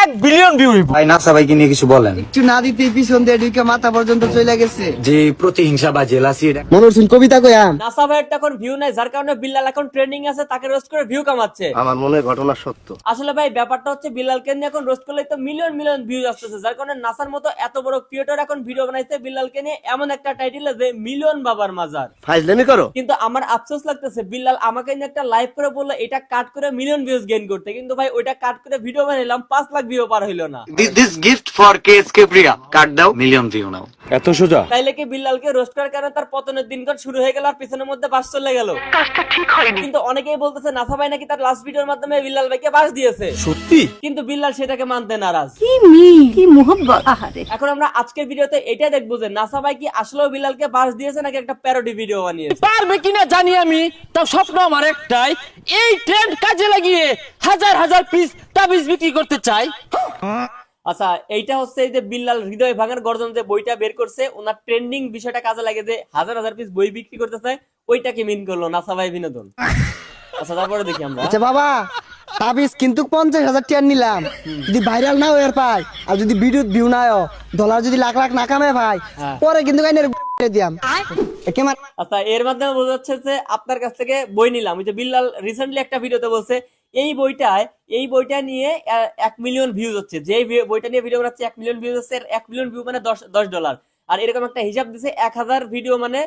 1 billion view হইব। ভাই NASA ভাইকে নিয়ে কিছু বলেন। একটু না দিতে পিছন দিয়ে ঢুকে মাথা পর্যন্ত চলে গেছে। যে প্রতিহিংসা বা জেলাসি মনোর সিং কবিতা কয়াম নাসা ভাইয়ের এখন ভিউ নাই, যার কারণে বিল্লাল এখন ট্রেন্ডিং আছে, তাকে রোস্ট করে ভিউ কামাচ্ছে। আমার মনে হয় ঘটনা সত্য। আসলে ভাই ব্যাপারটা হচ্ছে বিল্লালকে নিয়ে এখন রোস্ট করলে তো মিলিয়ন মিলিয়ন ভিউ আসতেছে, যার কারণে নাসার মতো এত বড় ক্রিয়েটর এখন ভিডিও বানাইছে বিল্লালকে নিয়ে এমন একটা টাইটেল যে মিলিয়ন বাবার মাজার। ফাইজলামি করো। কিন্তু আমার আফসোস লাগতেছে বিল্লাল আমাকে নিয়ে একটা লাইভ করে বললো এটা কাট করে মিলিয়ন ভিউজ গেইন করতে, কিন্তু ভাই ওইটা কাট করে ভিডিও বানাইলাম 5 লাখ ভিউ পার হইলো না। দিস গিফট ফর কেএসকে প্রিয়া কাট দাও মিলিয়ন ভিউ নাও। এত সোজা? তাইলে কি বিল্লালকে রোস্ট করার কারণে তার পতনের দিনকার শুরু হয়ে গেল আর পিছনের মধ্যে বাস চলে গেল? কাজটা ঠিক হয়নি। কিন্তু অনেকেই বলতেছে নাসা ভাই নাকি তার লাস্ট ভিডিওর মাধ্যমে বিল্লাল ভাইকে বাস দিয়েছে। সত্যি? কিন্তু বিল্লাল সেটাকে মানতে নারাজ। কি মোহব্বত। আহারে এখন আমরা আজকের ভিডিওতে এটাই দেখবো যে নাসা ভাই কি আসলেও বিল্লালকে বাস দিয়েছে নাকি একটা প্যারোডি ভিডিও বানিয়েছে। পারবে কিনা জানি আমি, তাও স্বপ্ন আমার একটাই, এই ট্রেন্ড কাজে লাগিয়ে হাজার হাজার পিস তাবিজ বিক্রি করতে চাই। আচ্ছা, এইটা হচ্ছে এই যে বিল্লাল হৃদয় ভাঙার গর্জন যে বইটা বের করছে, ওনার ট্রেন্ডিং বিষয়টা কাজে লাগে যে হাজার হাজার পিস বই বিক্রি করতে চায়, ওইটাকে মিন করলো নাসা ভাই বিনোদন। আচ্ছা তারপরে দেখি আমরা। আচ্ছা বাবা, তাবিজ কিন্তু 50,000 টাকা নিলাম, যদি ভাইরাল না হয়ে পাই আর যদি ভিডিও ভিউ না হয় ডলার যদি লাখ লাখ না কামে ভাই পরে কিন্তু কাইনের দিয়াম কেমন। আচ্ছা, এর মাধ্যমে বোঝা যাচ্ছে যে আপনার কাছ থেকে বই নিলাম। ওই যে বিল্লাল রিসেন্টলি একটা ভিডিওতে বলছে এই বইটা নিয়ে 1 মিলিয়ন ভিউজ হচ্ছে, যে বইটা নিয়ে ভিডিও বানাচ্ছে 1 মিলিয়ন ভিউজ হচ্ছে, 1 মিলিয়ন ভিউ মানে $10। আর এরকম একটা হিসাব দিছে 1000 ভিডিও মানে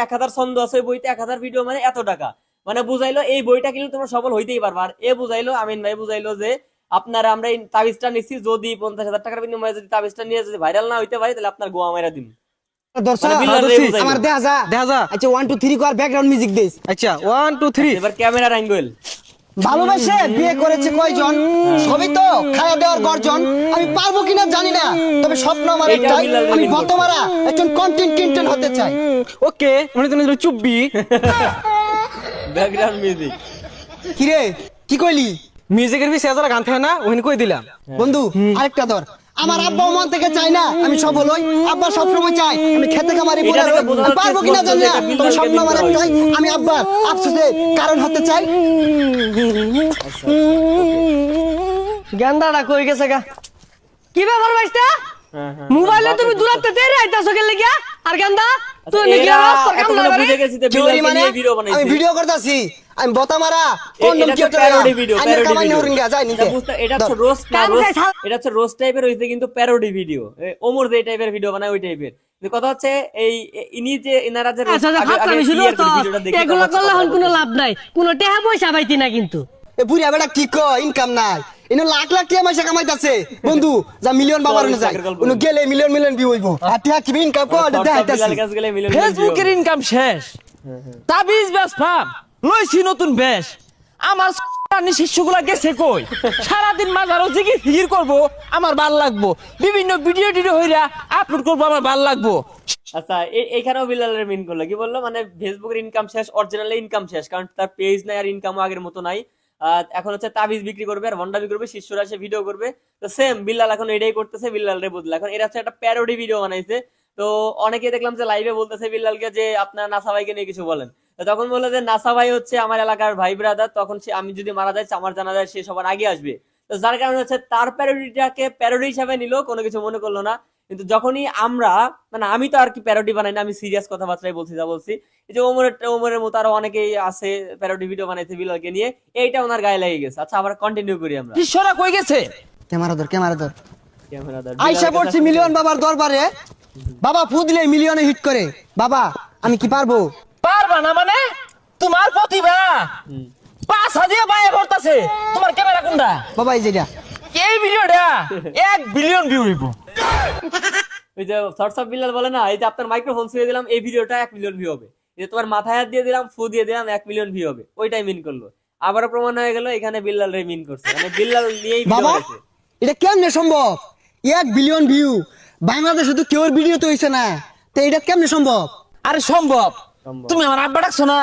1000 ছন্দ আছে ওই বইতে, 1000 ভিডিও মানে এত টাকা। মানে বুঝাইলো এই বইটা কিনলে তোমরা সফল হইতেই পারবা। আর এ বুঝাইলো, আমিন ভাই বুঝাইলো যে আপনারা আমরা এই তাবিজটা নিচ্ছি, যদি 50,000 টাকার বিনিময়ে যদি তাবিজটা নিয়ে যদি ভাইরাল না হইতে পারি তাহলে আপনার গোয়া মাইরা দিন। দর্শক আমার দেখা যা। আচ্ছা 1 2 3 কর ব্যাকগ্রাউন্ড মিউজিক দেস। আচ্ছা 1 2 3। এবার ক্যামেরার অ্যাঙ্গেল। ভালোবাসে বিয়ে করেছে কয়জন, সবই তো খায়া দেওয়ার গর্জন। আমি পারবো কিনা জানি না, তবে স্বপ্ন আমার একটাই, আমি বর্তমারা একজন কন্টেন্ট ক্রিয়েটর হতে চাই। ওকে, মানে তুমি চুপবি। Background music. কি রে কি কইলি? মিউজিকের বি সেজারা গান থাকে না, ওখানে কই দিলাম। বন্ধু আরেকটা ধর। আমার আব্বা মন থেকে চাই না আমি সফল হই, আব্বা সবসময় চাই আমি খেতে খামারি বলে হই। পারবো কিনা জানি না, তবে স্বপ্ন আমার একটাই, আমি আব্বা আফসোসের কারণ হতে চাই। গান্দাটা কই গেছে গা? কি ব্যাপার ভাইস্তা? মোবাইলে তুমি দূরাতে তেরে আইতাছো কেন লাগিয়া? আর গান্দা তুই নাকি রাস্তার কাম না বুঝে গেছি যে বিল্লাল কে নিয়ে ভিডিও বানাইছে। আমি ভিডিও করতেছি, আমি বতামারা কন্ডম কি করে প্যারোডি ভিডিও, আমি কামাই নরিঙ্গা যাই নিতে। এটা হচ্ছে রোস্ট না, এটা হচ্ছে রোস্ট টাইপের হইছে, কিন্তু প্যারোডি ভিডিও। ওমর যে টাইপের ভিডিও বানায় ওই টাইপের। কথা হচ্ছে এই ইনি যে ইনারা যে এগুলো করলে হন কোনো লাভ নাই, কোনো টাকা পয়সা পাইতি না। কিন্তু এ বুড়া বেটা কি কয় ইনকাম নাই, ইনো লাখ লাখ টাকা পয়সা কামাইতাছে। বন্ধু যা মিলিয়ন বাবার না যায়, উনি গেলে মিলিয়ন মিলিয়ন ভিউ হইবো। আর টাকা কি ইনকাম কর দেখাইতাছে। ফেসবুকের ইনকাম শেষ, তাবিজ বেচলাম, লইছি নতুন বেশ। আমার শিষ্যগুলা গেছে কই? সারাদিন মাজারও জিকির করবো, আমার ভাল লাগবো। বিভিন্ন ভিডিও টিডিও হইরা আপলোড করবো, আমার ভাল লাগবো। আচ্ছা, এইখানেও বিল্লালের মিন করলো, কি বললো মানে ফেসবুকের ইনকাম শেষ, অরিজিনালি ইনকাম শেষ, কারণ তার পেজ নাই আর ইনকামও আগের মতো নাই। এখন হচ্ছে তাবিজ বিক্রি করবে আর ভন্ডামি করবে, শিষ্যরা এসে ভিডিও করবে। তো সেম বিল্লাল এখন এটাই করতেছে, বিল্লাল রে বদলা। এখন এরা হচ্ছে একটা প্যারোডি ভিডিও বানাইছে। তো অনেকে দেখলাম যে লাইভে বলতেছে বিল্লালকে যে আপনার নাসা ভাইকে নিয়ে কিছু বলেন। তখন বললো যে নাসা ভাই হচ্ছে আমার এলাকার ভাই ব্রাদার, তখন সে আমি যদি মারা যাই আমার জানা যায় সে সবার আগে আসবে। তো যার কারণে হচ্ছে তার প্যারোডিটাকে প্যারোডি হিসাবে নিল, কোনো কিছু মনে করলো না। কিন্তু যখনই আমরা মানে আমি তো আর কি প্যারোডি বানাই না, আমি সিরিয়াস কথাবার্তাই বলছি, যা বলছি। এই যে ওমরের মতো আরো অনেকেই আছে প্যারোডি ভিডিও বানাইছে বিল্লালকে নিয়ে, এইটা ওনার গায়ে লেগে গেছে। আচ্ছা আবার কন্টিনিউ করি আমরা। শিষ্যরা কই গেছে? ক্যামেরা ধর ক্যামেরা ধর। ক্যামেরাদার আইসা পড়ছি মিলিয়ন বাবার দরবারে। বাবা ফু দিলে মিলিয়নে হিট করে। বাবা আমি কি পারবো? পারবা না মানে? তোমার প্রতিভা 5,000 বাইরে ভরতাছে, তোমার ক্যামেরা কোনটা? বাবা এই যেটা এই ভিডিওটা 1 বিলিয়ন ভিউ হইব। ওই যে শর্টস অফ বিল্লাল বলে না, এই যে আপনার মাইক্রোফোন ছুঁয়ে দিলাম এই ভিডিওটা 1 মিলিয়ন ভিউ হবে, এই যে তোমার মাথায় হাত দিয়ে দিলাম ফু দিয়ে দিলাম 1 মিলিয়ন ভিউ হবে, ওইটাই মিন করলো। আবারও প্রমাণ হয়ে গেল এখানে বিল্লাল রে মিন করছে, মানে বিল্লাল নিয়েই ভিডিও বানাইছে। এটা কেমনে সম্ভব? 1 বিলিয়ন ভিউ বাংলাদেশে তো কেউ ভিডিও তো হইছে না, তো এটা কেমনে সম্ভব? আরে সম্ভব, তুমি আমার আব্বা ডাকছো না,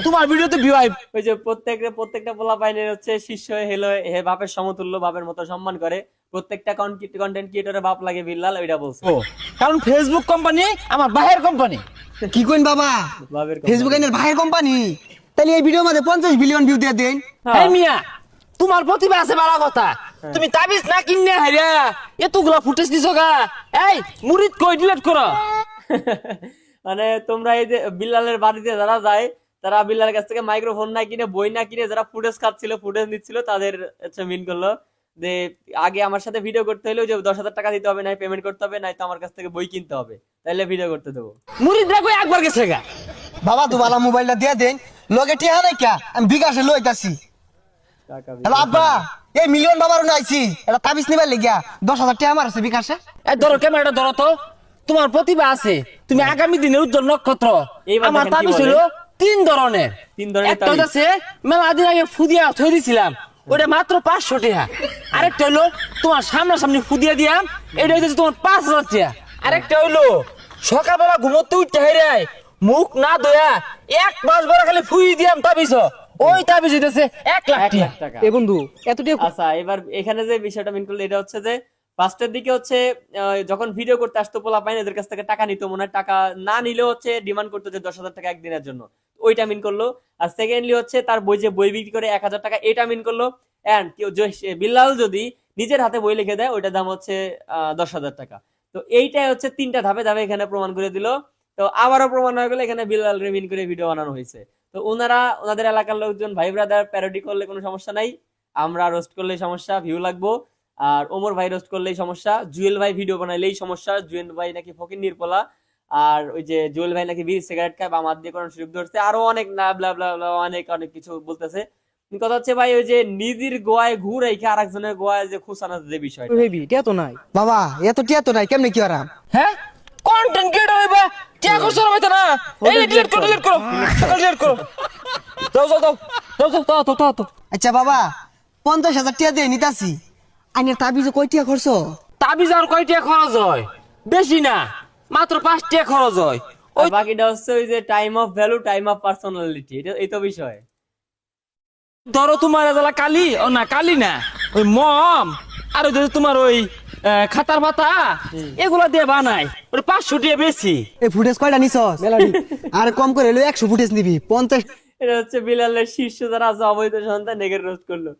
তোমার ভিডিওতে ভিউ আইব। ওই যে প্রত্যেকটা পোলা পাইনের হচ্ছে শিষ্য হেলো হে বাপের সমতুল্য, বাপের মতো সম্মান করে, প্রত্যেকটা কন্টেন্ট ক্রিয়েটরের বাপ লাগে বিল্লাল, ওইটা বলছে। কারণ ফেসবুক কোম্পানি আমার ভাইয়ের কোম্পানি। কি কইন বাবা, বাপের ফেসবুক এর ভাইয়ের কোম্পানি? তাহলে এই ভিডিওর মধ্যে 50 বিলিয়ন ভিউ দিয়ে দেন। এই মিয়া তোমার প্রতিভা আছে বালা কথা, তুমি তাবিজ না কিনে হাইরা এতগুলা ফুটেজ দিছো গা। এই মুরিদ কই ডিলিট করো। মানে তোমরা এই যে বিল্লালের বাড়িতে যারা যায়, তারা বিল্লালের কাছ থেকে মাইক্রোফোন না কিনে, বই না কিনে, যারা ফুটেজ খাচ্ছিল, ফুটেজ নিচ্ছিল, তাদের হচ্ছে মিন করলো যে আগে আমার সাথে ভিডিও করতে হলে যে 10,000 টাকা দিতে হবে, নাই পেমেন্ট করতে হবে, নাই তো আমার কাছ থেকে বই কিনতে হবে, তাইলে ভিডিও করতে দেবো। মুরিদ রাখো একবার গেছে গা। বাবা দুবালা মোবাইলটা দিয়ে দেন, লগে টিয়া নাই কে, আমি বিকাশে লইতাছি। হ্যালো আব্বা, এই মিলিয়ন বাবার নাইছি, এটা তাবিজ নিবার লাগিয়া 10,000 টাকা আমার আছে বিকাশে। এই ধরো ক্যামেরাটা ধরো তো, তোমার প্রতিভা আছে, তুমি আগামী দিনের উজ্জ্বল নক্ষত্র। এইবার আমার দেখেন কি তাবিজ বলে। হলো 3 ধরনের। তিন ধরনের একটা তাবিজ। হচ্ছে মেলা দিন আগে ফুদিয়া থই দিছিলাম, ওটা মাত্র 500 টাকা। আরেকটা হলো তোমার সামনাসামনি ফুদিয়া দিয়াম, এটা হচ্ছে তোমার 5,000 টাকা। আরেকটা হলো সকালবেলা ঘুমোতে উঠতে হেরে মুখ না ধোয়া 1 মাস বড় খালি ফুই দিয়াম তাবিজ, ওই তাবিজ হইতেছে 1 লাখ 1 লাখ টাকা। টাকা। এ বন্ধু এতটা আচ্ছা, এবার এখানে যে বিষয়টা মিন করলো, এটা হচ্ছে যে ফার্স্টের দিকে হচ্ছে যখন ভিডিও করতে আসতো পোলা পাইন, এদের কাছ থেকে টাকা নিত, মনে হয় টাকা না নিলেও হচ্ছে ডিমান্ড করতো যে 10,000 টাকা একদিনের জন্য, ওইটা মিন করলো। আর সেকেন্ডলি হচ্ছে তার বই যে বই বিক্রি করে 1,000 টাকা, এটা মিন করলো। এন্ড কেউ বিল্লাল যদি নিজের হাতে বই লিখে দেয়, ওইটার দাম হচ্ছে 10,000 টাকা। তো এইটাই হচ্ছে 3টা ধাপে ধাপে এখানে প্রমাণ করে দিল। তো আবারও প্রমাণ হয়ে গেলো এখানে বিল্লাল রিমিন করে ভিডিও বানানো হয়েছে। তো ওনাদের এলাকার লোকজন ভাই ব্রাদার প্যারোডি করলে কোনো সমস্যা নাই, আমরা রোস্ট করলেই সমস্যা, ভিউ লাগবো। আর ওমর ভাই রোস্ট করলেই সমস্যা, জুয়েল ভাই ভিডিও বানাইলেই সমস্যা, জুয়েল ভাই নাকি ফকির নির্পলা, আর ওই যে জুয়েল ভাই নাকি বিড়ি সিগারেট খায় বা মাদ দিয়ে কোরআন শরীফ ধরছে, আরো অনেক না ব্লা ব্লা ব্লা অনেক অনেক কিছু বলতেছে। কথা হচ্ছে ভাই ওই যে নিজের গোয়ায় ঘুর রেখে আরেকজনের গোয়ায় যে খুশানো যে বিষয়টা, হেবি টিয়া তো নাই। বাবা এত টিয়া তো নাই, কেমনে কি আরাম? হ্যাঁ কন্টেন্ট ক্রিয়েটর হইবা, কে করছো না না? এই ডিলিট করো, ডিলিট করো, ডিলিট করো। দাও দাও দাও দাও দাও দাও দাও দাও। আচ্ছা বাবা 50,000 টাকা দিয়ে নিতাছি, আইনের তাবিজে কয় টাকা খরচ? তাবিজ আর কয় টাকা খরচ হয়? বেশি না, মাত্র 5 টাকা খরচ হয়। আর বাকিটা হচ্ছে ওই যে time of value, time of personality, এটা এই তো বিষয়। ধরো তোমার এজালা কালি, ও না কালি না, ওই মম আর ওই যে তোমার ওই খাতার পাতা, এগুলা দিয়ে বানাই, ওটা 500 টাকা বেশি। এই ফুটেজ কয়টা নিছস? আর কম করে হলো 100 ফুটেজ নিবি। 50 এটা হচ্ছে বিলালের শীর্ষ যারা আছে, অবৈধ সন্তান, এগের রোস্ট করলো।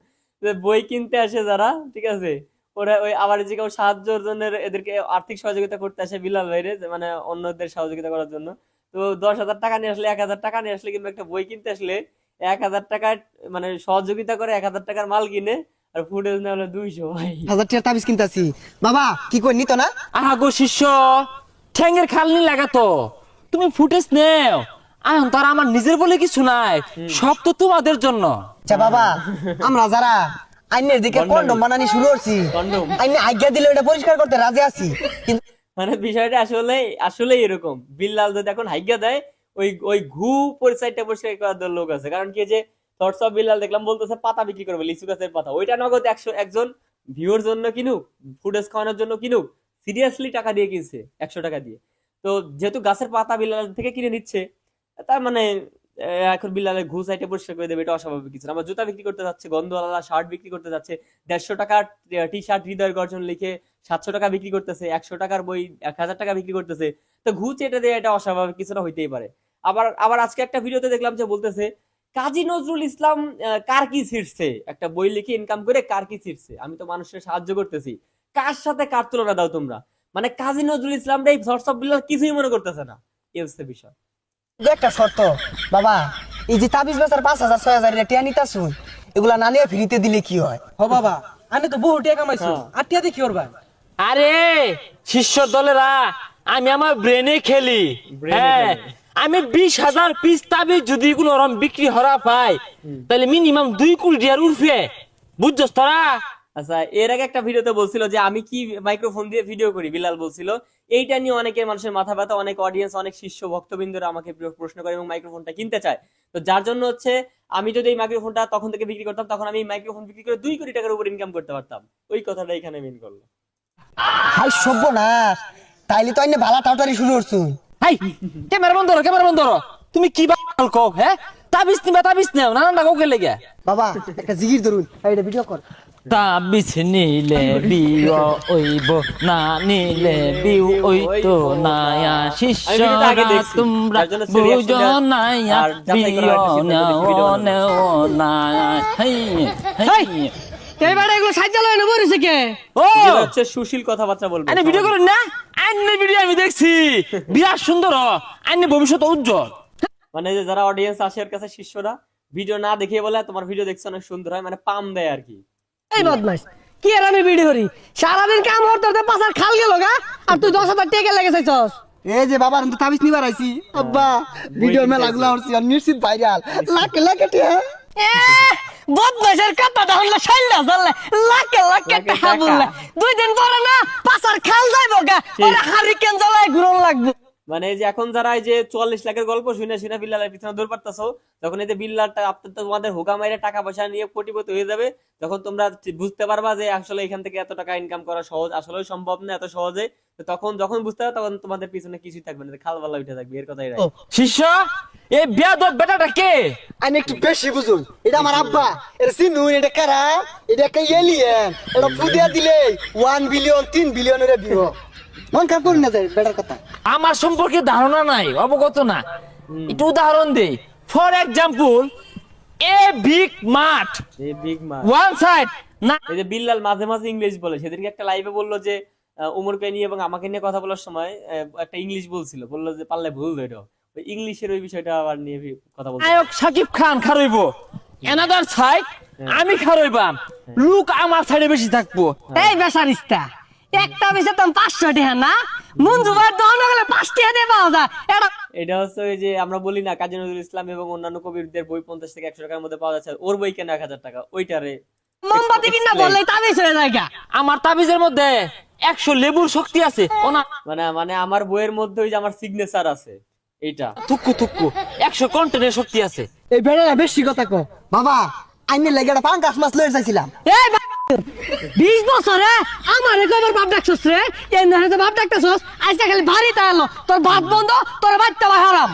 যে বই কিনতে আসে যারা, ঠিক আছে, ওরা ওই আবার যে কেউ সাহায্যের জন্য এদেরকে আর্থিক সহযোগিতা করতে আসে বিলাল ভাইরে, মানে অন্যদের সহযোগিতা করার জন্য। তো 10,000 টাকা নিয়ে আসলে, 1,000 টাকা নিয়ে আসলে, কিংবা একটা বই কিনতে আসলে 1,000 টাকার মানে সহযোগিতা করে 1,000 টাকার মাল কিনে, আর ফুটেজ না হলে 200 ভাই। 1000 টাকা তাবিজ কিনতাছি। বাবা কি কই নিত না? আহা গো শিষ্য, ঠ্যাঙ্গের খালনি লাগাতো, তুমি ফুটেজ নেও। এখন তো আর আমার নিজের বলে কিছু নাই, সব তো তোমাদের জন্য। আচ্ছা বাবা, আমরা যারা আইনের দিকে কন্ডম বানানি শুরু করছি, কন্ডম। আইনে আজ্ঞা দিলে এটা পরিষ্কার করতে রাজি আছি, কিন্তু মানে বিষয়টা আসলে আসলে এরকম, বিল্লাল যদি এখন হাইগা দেয়, ওই ওই ঘু পরিচয়টা পরিষ্কার করার লোক আছে। কারণ কি যে থটস অফ বিল্লাল দেখলাম বলতেছে পাতা বিক্রি করবে, লিচু গাছের পাতা, ওইটা নগদ একজন ভিউর জন্য কিনুক, ফুটেজ খাওয়ানোর জন্য কিনুক, সিরিয়াসলি টাকা দিয়ে কিনছে 100 টাকা দিয়ে। তো যেহেতু গাছের পাতা বিল্লাল থেকে কিনে নিচ্ছে, তার মানে এখন বিল্লালের ঘুষ আইটে পরিষ্কার করে দেবে, এটা অস্বাভাবিক কিছু না। আমার জুতা বিক্রি করতে যাচ্ছে, গন্ধওয়ালা শার্ট বিক্রি করতে যাচ্ছে, 150 টাকার টি শার্ট হৃদয় গর্জন লিখে 700 টাকা বিক্রি করতেছে, 100 টাকার বই 1,000 টাকা বিক্রি করতেছে। তো ঘুষ এটা দিয়ে এটা অস্বাভাবিক কিছু না হইতেই পারে। আবার আজকে একটা ভিডিওতে দেখলাম যে বলতেছে কাজী নজরুল ইসলাম কার কি ছিড়ছে, একটা বই লিখে ইনকাম করে কার কি ছিড়ছে, আমি তো মানুষের সাহায্য করতেছি, কার সাথে কার তুলনা দাও তোমরা? মানে কাজী নজরুল ইসলাম এই থটস অফ বিল্লাল কিছুই মনে করতেছে না, এই হচ্ছে বিষয়। একটা শর্ত বাবা, এই যে তাবিজ বেচার 5,000 6,000 টাকা নিতাছুন, এগুলা না নিয়ে ফ্রিতে দিলে কি হয়? হ বাবা, আমি তো বহু টাকা কামাইছো, আর টিয়া দিয়ে কি করবা? আরে শিষ্য দলেরা, আমি আমার ব্রেনে খেলি। হ্যাঁ, আমি 20,000 পিস তাবিজ যদি কোনো রকম বিক্রি হরা পাই, তাহলে মিনিমাম 2 কোটি টাকার উঠবে, বুঝছস তোরা? আচ্ছা, এর আগে একটা ভিডিওতে বলছিল যে আমি কি মাইক্রোফোন দিয়ে ভিডিও করি, বিলাল বলছিল। এইটা নিয়ে অনেকের মানুষের মাথা ব্যথা, অনেক অডিয়েন্স, অনেক শিষ্য ভক্তবৃন্দরা আমাকে প্রশ্ন করে এবং মাইক্রোফোনটা কিনতে চায়। তো যার জন্য হচ্ছে আমি যদি এই মাইক্রোফোনটা তখন থেকে বিক্রি করতাম, তখন আমি মাইক্রোফোন বিক্রি করে 2 কোটি টাকার উপর ইনকাম করতে পারতাম। ওই কথাটা এখানে মিন করলো। হাই সর্বনাশ, তাইলে তো আইনে ভালা টাউটারি শুরু করছুন। হাই ক্যামেরা বন্ধ করো, ক্যামেরা বন্ধ করো। তুমি কি বাল কও? হ্যাঁ তাবিজ নিবা, তাবিজ নেও, নানানটা কাউকে লেগে। বাবা একটা জিগির ধরুন, এটা ভিডিও কর। তাবিজ নিলে বিও ওইব না নিলে বিউ ওইতো না শিষ্যরা তোমরা বুঝো না বিও নেও নেও না হেই হেই এই বেটা এগুলো সাজ্জালয় না বরিছে কে? ও এগুলো হচ্ছে সুশীল কথাবার্তা বলবে। আইনে ভিডিও করুন না, আইনে ভিডিও আমি দেখছি বিরাট সুন্দর, আইনে ভবিষ্যৎ উজ্জ্বল। মানে যে যারা অডিয়েন্স আসে ওর কাছে শিষ্যরা ভিডিও না দেখে বলে তোমার ভিডিও দেখছো অনেক সুন্দর হয়, মানে পাম দেয় আর কি। এই বদমাইশ কি আর আমি ভিডিও করি সারাদিন কাম করতে পাছার খাল গেল গা আর তুই 10,000 টাকা লেগে চাইছস। এই যে বাবার তো তাবিজ নিবার আইছি আব্বা, ভিডিও মেলা লাগলা হচ্ছে আর নিশ্চিত ভাইরাল, লাখ লাখ টিয়া। বদমাইশের কথাটা হলো শাইলা জানলে লাখে লাখে টাকা বললে 2 দিন পরে না পাছার খাল যাইবো গা, ওরে হারিকেন জ্বালায় ঘুরন লাগবে। মানে এই যে এখন যারা এই যে 44 লাখের গল্প শুনে শুনে বিল্লালের পিছনে দৌড় পারতাছো, যখন এই যে বিল্লালটা আপনার তোমাদের হুকা মাইরে টাকা পয়সা নিয়ে কোটিপতি হয়ে যাবে, তখন তোমরা বুঝতে পারবা যে আসলে এখান থেকে এত টাকা ইনকাম করা সহজ, আসলে সম্ভব না এত সহজে। তো তখন যখন বুঝতে পারবে তখন তোমাদের পিছনে কিছুই থাকবে না, খালবালা উঠে থাকবে, এর কথাই রাই। শিষ্য এই বেয়াদব বেটাটা কে? আমি একটু বেশি বুঝুন, এটা আমার আব্বা, এটা সিনু, এটা কারা, এটা একটা এলিয়েন, এটা ফুদিয়া দিলে 1 বিলিয়ন 3 বিলিয়নের বিও। মন খারাপ করি না যায় বেটার কথা। আমার সম্পর্কে ধারণা নাই, অবগত না, একটু উদাহরণ দেই। ফর এক্সাম্পল এ বিগ মাঠ এই বিগ মান ওয়ান সাইড না, এই যে বিল্লাল মাঝে মাঝে ইংলিশ বলে, সেদিনকে একটা লাইভে বললো যে উমরকে নিয়ে এবং আমাকে নিয়ে কথা বলার সময় একটা ইংলিশ বলছিল, বললো যে পারলে ভুল ধরো, ওই ইংলিশের ওই বিষয়টা আবার নিয়ে কথা বলছে। নায়ক সাকিব খান খারইব, এনাদার সাইড আমি খারইবাম, লুক আমার সাইডে বেশি থাকবো। এই বেসারিস্তা একটা বিষয় তো 500 টাকা না, মঞ্জু ভাই দহন গেলে 5 টাকা দিয়ে পাওয়া যায়। এটা হচ্ছে ওই যে আমরা বলি না কাজী নজরুল ইসলাম এবং অন্যান্য কবিদের বই 50 থেকে 100 টাকার মধ্যে পাওয়া যাচ্ছে, ওর বই কেন 1000 টাকা, ওইটারে মোমবাতি কিনা বললে তাবিজ হয়ে যায় গা। আমার তাবিজের মধ্যে 100 লেবুর শক্তি আছে, ওনা মানে মানে আমার বইয়ের মধ্যে ওই যে আমার সিগনেচার আছে এইটা। থুকু থুকু 100 কন্টেনের শক্তি আছে। এই বেটারা বেশি কথা কো বাবা, আইনে লাগে একটা পাঙ্কাশ মাছ লয়ে যাইছিলাম। এই 20 বছরে আমার কবার বাপ ডাকছস রে, এই না যে বাপ ডাকছস আজকে খালি ভারী তাইলো, তোর বাপ বন্ধ তোর বাচ্চা ভাই হারাম।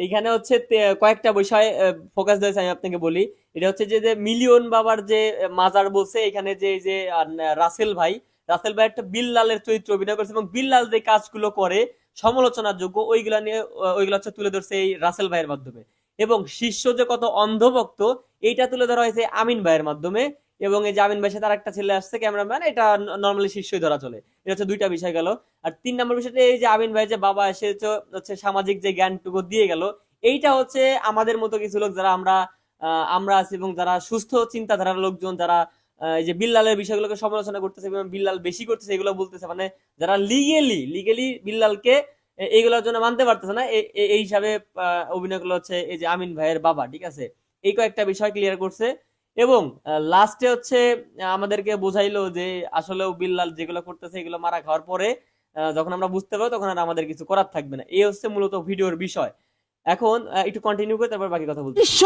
এইখানে হচ্ছে কয়েকটা বিষয় ফোকাস দিয়েছে, আমি আপনাকে বলি। এটা হচ্ছে যে মিলিয়ন বাবার যে মাজার বলছে, এখানে যে এই যে রাসেল ভাই একটা বিল্লালের চরিত্র অভিনয় করছে এবং বিল্লাল যে কাজগুলো করে সমালোচনার যোগ্য, ওইগুলা নিয়ে ওইগুলা হচ্ছে তুলে ধরছে এই রাসেল ভাইয়ের মাধ্যমে। এবং শিষ্য যে কত অন্ধভক্ত এইটা তুলে ধরা হয়েছে আমিন ভাইয়ের মাধ্যমে। এবং এই যে আমিন ভাইয়ের সাথে আরেকটা ছেলে আসছে ক্যামেরাম্যান, এটা নর্মালি শিষ্যই ধরা চলে। এটা হচ্ছে 2টা বিষয় গেল। আর 3 নম্বর বিষয়টা এই যে আমিন ভাই যে বাবা এসে হচ্ছে সামাজিক যে জ্ঞানটুকু দিয়ে গেল, এইটা হচ্ছে আমাদের মতো কিছু লোক যারা আমরা আছি এবং যারা সুস্থ চিন্তাধারার লোকজন, যারা এই যে বিল্লালের বিষয়গুলোকে সমালোচনা করতেছে এবং বিল্লাল বেশি করতেছে এগুলো বলতেছে, মানে যারা লিগেলি বিল্লালকে এইগুলোর জন্য মানতে পারতেছে না, এই হিসাবে অভিনয়গুলো হচ্ছে এই যে আমিন ভাইয়ের বাবা, ঠিক আছে, এই কয়েকটা বিষয় ক্লিয়ার করছে। এবং লাস্টে হচ্ছে আমাদেরকে বোঝাইলো যে আসলেও বিল্লাল যেগুলো করতেছে এগুলো মারা খাওয়ার পরে যখন আমরা বুঝতে পারবো তখন আর আমাদের কিছু করার থাকবে না। এই হচ্ছে মূলত ভিডিওর বিষয়। এখন একটু কন্টিনিউ করে তারপর বাকি কথা বলতে। বিশ্ব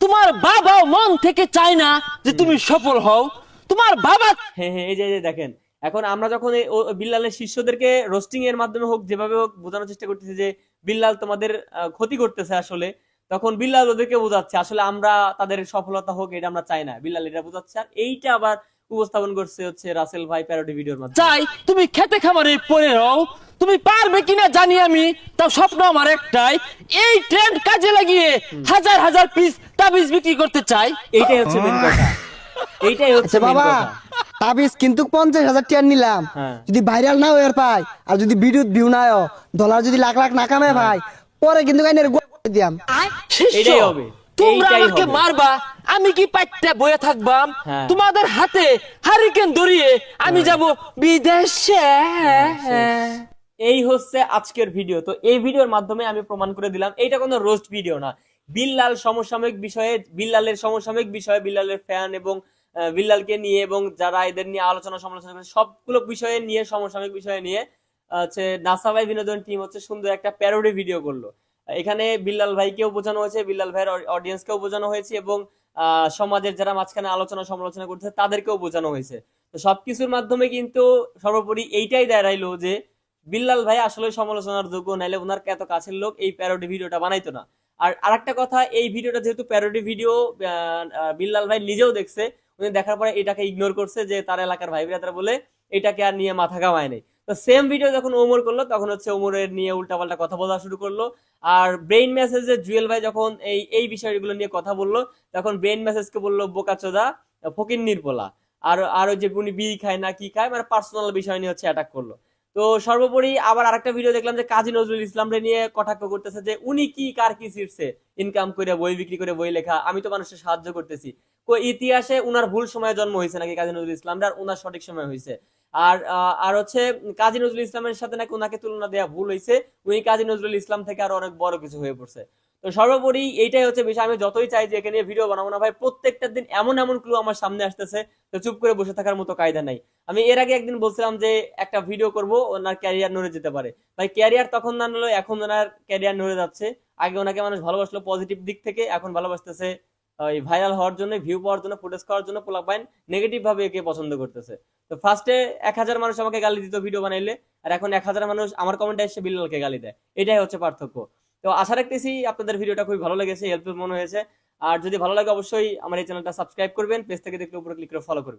তোমার বাবা মন থেকে চায় না যে তুমি সফল হও, তোমার বাবা হ্যাঁ এই যে দেখেন, এখন আমরা যখন বিল্লালের শিষ্যদেরকে রোস্টিং এর মাধ্যমে হোক যেভাবে হোক বোঝানোর চেষ্টা করতেছি যে বিল্লাল তোমাদের ক্ষতি করতেছে আসলে, তখন বিল্লাল ওদেরকে বোঝাচ্ছে আসলে আমরা তাদের সফলতা হোক এটা আমরা চাই না, বিল্লাল এটা বোঝাচ্ছে। আর এইটা আবার উপস্থাপন করছে হচ্ছে রাসেল ভাই প্যারোডি ভিডিওর মাধ্যমে। চাই তুমি খেতে খামারে পড়ে রও, তুমি পারবে কিনা জানি আমি, তাও স্বপ্ন আমার একটাই, এই ট্রেন্ড কাজে লাগিয়ে হাজার হাজার পিস তাবিজ বিক্রি করতে চাই। এইটাই হচ্ছে মেন কথা, এইটাই হচ্ছে মেন বাবা কথা। তাবিজ কিন্তু 50,000 টাকা নিলাম, হ্যাঁ। যদি ভাইরাল না হয়ে পাই আর যদি ভিডিও ভিউ না হয়, ডলার যদি লাখ লাখ না কামে ভাই, পরে কিন্তু কাইনের দিয়াম। শিষ্য, এটাই হবে, তোমরা এইটাই আমাকে হবে। মারবা, আমি কি পাইতে বয়ে থাকবাম? হ্যাঁ। তোমাদের হাতে হারিকেন ধরিয়ে আমি যাব বিদেশে। এই হচ্ছে আজকের ভিডিও। তো এই ভিডিওর মাধ্যমে আমি প্রমাণ করে দিলাম এইটা কোনো রোস্ট ভিডিও না। বিল্লাল সমসাময়িক বিষয়ে, বিল্লালের সমসাময়িক বিষয়ে, বিল্লালের ফ্যান এবং বিল্লালকে নিয়ে এবং যারা এদের নিয়ে আলোচনা সমালোচনা করে সবগুলো বিষয়ে নিয়ে, সমসাময়িক বিষয়ে নিয়ে হচ্ছে নাসা ভাই বিনোদন টিম হচ্ছে সুন্দর একটা প্যারোডি ভিডিও করলো। এখানে বিল্লাল ভাইকেও বোঝানো হয়েছে, বিল্লাল ভাইয়ের অডিয়েন্সকেও বোঝানো হয়েছে এবং সমাজের যারা মাঝখানে আলোচনা সমালোচনা করছে তাদেরকেও বোঝানো হয়েছে। তো সবকিছুর মাধ্যমে কিন্তু সর্বোপরি এইটাই দাঁড়াইলো যে বিল্লাল ভাই আসলে সমালোচনার যোগ্য, নাইলে ওনার এত কাছের লোক এই প্যারোডি ভিডিওটা বানাইতো না। আর আরেকটা কথা, এই ভিডিওটা যেহেতু প্যারোডি ভিডিও, বিল্লাল ভাই নিজেও দেখছে, উনি দেখার পরে এটাকে ইগনোর করছে যে তার এলাকার ভাই ব্রাদার বলে এটাকে আর নিয়ে মাথা ঘামায় নাই। তো সেম ভিডিও যখন ওমর করলো তখন হচ্ছে ওমরের নিয়ে উল্টাপাল্টা কথা বলা শুরু করলো। আর ব্রেইন মেসেজে জুয়েল ভাই যখন এই বিষয়গুলো নিয়ে কথা বললো তখন ব্রেইন মেসেজকে বললো বোকাচোদা, ফকিন্নির পোলা, আর ওই যে উনি বিড়ি খায় না কি খায়, মানে পার্সোনাল বিষয় নিয়ে হচ্ছে অ্যাটাক করলো। তো সর্বোপরি আবার আরেকটা ভিডিও দেখলাম যে কাজী নজরুল ইসলামরে নিয়ে কটাক্ষ করতেছে যে উনি কি কার কি শিখছে, ইনকাম করে বই বিক্রি করে বই লেখা, আমি তো মানুষের সাহায্য করতেছি। ইতিহাসে উনার ভুল সময়ে জন্ম হয়েছে নাকি কাজী নজরুল ইসলাম, আর উনার সঠিক সময় হয়েছে। আর হচ্ছে কাজী নজরুল ইসলামের সাথে নাকি উনাকে তুলনা দেওয়া ভুল হয়েছে, উনি কাজী নজরুল ইসলাম থেকে আরো অনেক বড় কিছু হয়ে পড়ছে। তো সর্বোপরি এইটাই হচ্ছে বিষয়। আমি যতই চাই যে এখানে ভিডিও বানাবো না ভাই, প্রত্যেকটা দিন এমন এমন ক্লু আমার সামনে আসতেছে, তো চুপ করে বসে থাকার মতো কায়দা নাই। আমি এর আগে একদিন বলছিলাম যে একটা ভিডিও করব, ওনার ক্যারিয়ার নড়ে যেতে পারে। ভাই ক্যারিয়ার তখন না নড়লো, এখন ওনার ক্যারিয়ার নড়ে যাচ্ছে। আগে ওনাকে মানুষ ভালোবাসলো পজিটিভ দিক থেকে, এখন ভালোবাসতেছে ওই ভাইরাল হওয়ার জন্য, ভিউ পাওয়ার জন্য, ফুটেজ খাওয়ার জন্য। পোলাপাইন নেগেটিভ ভাবে একে পছন্দ করতেছে। তো ফার্স্টে 1000 মানুষ আমাকে গালি দিত ভিডিও বানাইলে, আর এখন 1000 মানুষ আমার কমেন্টে এসে বিল্লালকে গালি দেয়। এটাই হচ্ছে পার্থক্য। তো আশা রাখতেছি আপনাদের ভিডিওটা খুবই ভালো লেগেছে, হেল্পফুল মনে হয়েছে। আর যদি ভালো লাগে অবশ্যই আমার এই চ্যানেলটা সাবস্ক্রাইব করবেন, পেজ থেকে দেখলে উপরে ক্লিক করে ফলো করবেন।